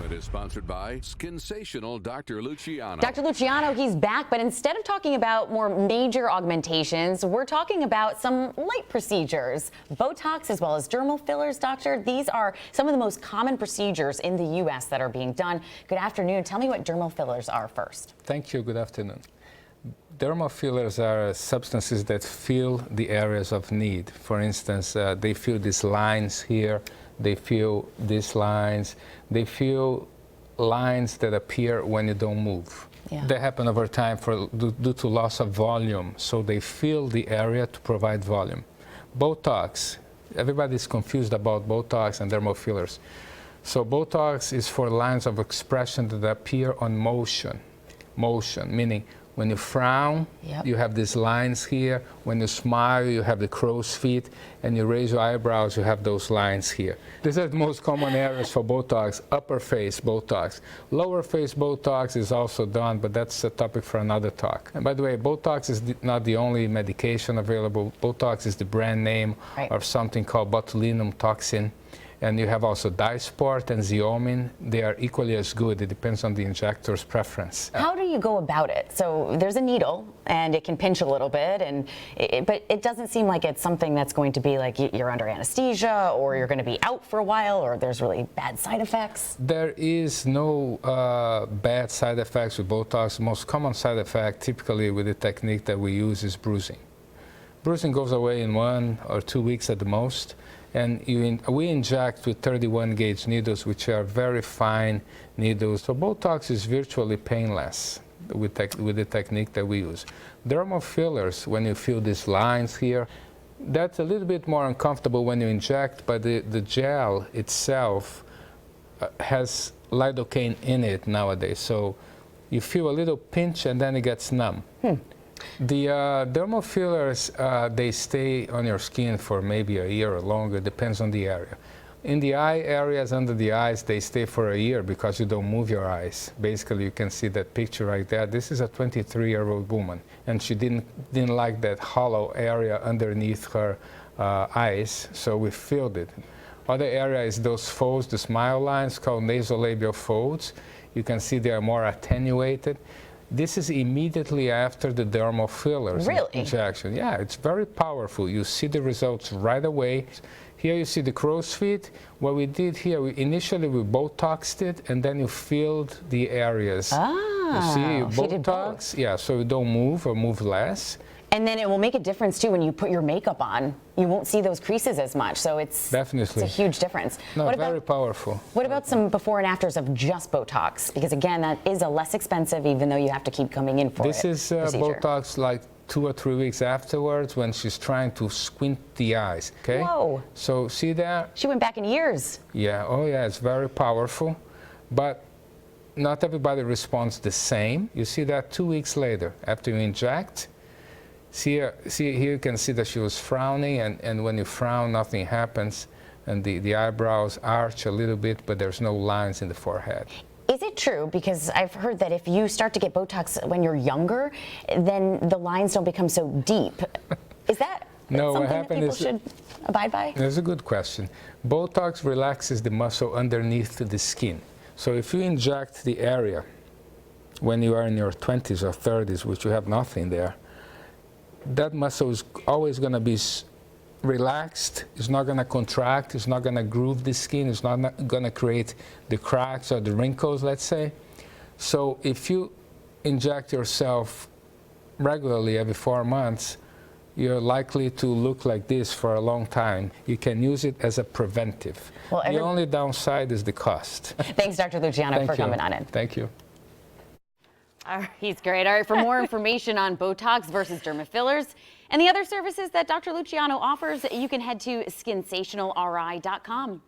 segment is sponsored by Skinsational Dr. Luciano. Dr. Luciano, he's back, but instead of talking about more major augmentations, we're talking about some light procedures. Botox as well as dermal fillers, doctor. These are some of the most common procedures in the U.S. that are being done. Good afternoon. Tell me what dermal fillers are first. Thank you. Good afternoon. Dermal fillers are substances that fill the areas of need. For instance, they fill these lines here. They fill these lines. They fill lines that appear when you don't move. Yeah. They happen over time due to loss of volume. So they fill the area to provide volume. Botox, everybody's confused about Botox and dermal fillers. So Botox is for lines of expression that appear on motion. Motion, meaning when you frown, you have these lines here. When you smile, you have the crow's feet. And you raise your eyebrows, you have those lines here. These are the most common areas for Botox. Upper face Botox. Lower face Botox is also done, but that's a topic for another talk. And by the way, Botox is not the only medication available. Botox is the brand name of something called botulinum toxin. And you have also Dysport and Xeomin. They are equally as good. It depends on the injector's preference. How do you go about it? So there's a needle, and it can pinch a little bit, but it doesn't seem like it's something that's going to be like you're under anesthesia, or you're going to be out for a while, or there's really bad side effects. There is no bad side effects with Botox. The most common side effect, typically with the technique that we use, is bruising. Bruising goes away in 1 or 2 weeks at the most. And we inject with 31 gauge needles, which are very fine needles. So Botox is virtually painless with the technique that we use. Dermal fillers, when you feel these lines here, that's a little bit more uncomfortable when you inject, but the gel itself has lidocaine in it nowadays. So you feel a little pinch and then it gets numb. The dermal fillers, they stay on your skin for maybe a year or longer, depends on the area. In the eye areas under the eyes, they stay for a year because you don't move your eyes. Basically, you can see that picture right there. This is a 23-year-old woman, and she didn't like that hollow area underneath her eyes, so we filled it. Other area is those folds, the smile lines called nasolabial folds. You can see they are more attenuated. This is immediately after the dermal fillers injection. Yeah, it's very powerful. You see the results right away. Here you see the crow's feet. What we did here, initially we Botoxed it, and then you filled the areas. You see, Botox, yeah, so you don't move or move less. And then it will make a difference too when you put your makeup on. You won't see those creases as much, so it's definitely a huge difference. No, very powerful. What about some before and afters of just Botox? Because again, that is a less expensive, even though you have to keep coming in for this is Botox like 2 or 3 weeks afterwards when she's trying to squint the eyes. Okay. Whoa. So see that? She went back in years. Yeah. Oh yeah, it's very powerful, but not everybody responds the same. You see that 2 weeks later after you inject. See here you can see that she was frowning, and when you frown, nothing happens, and the eyebrows arch a little bit, but there's no lines in the forehead. Is it true, because I've heard that if you start to get Botox when you're younger, then the lines don't become so deep? Is that something that people should abide by? That's a good question. Botox relaxes the muscle underneath the skin. So if you inject the area when you are in your 20s or 30s, which you have nothing there, that muscle is always going to be relaxed. It's not going to contract. It's not going to groove the skin. It's not going to create the cracks or the wrinkles, let's say. So if you inject yourself regularly every 4 months, you're likely to look like this for a long time. You can use it as a preventive. Well, the only downside is the cost. Thanks, Dr. Luciano, for coming on in. Thank you. He's great. All right, for more information on Botox versus dermal fillers and the other services that Dr. Luciano offers, you can head to skinsationalri.com.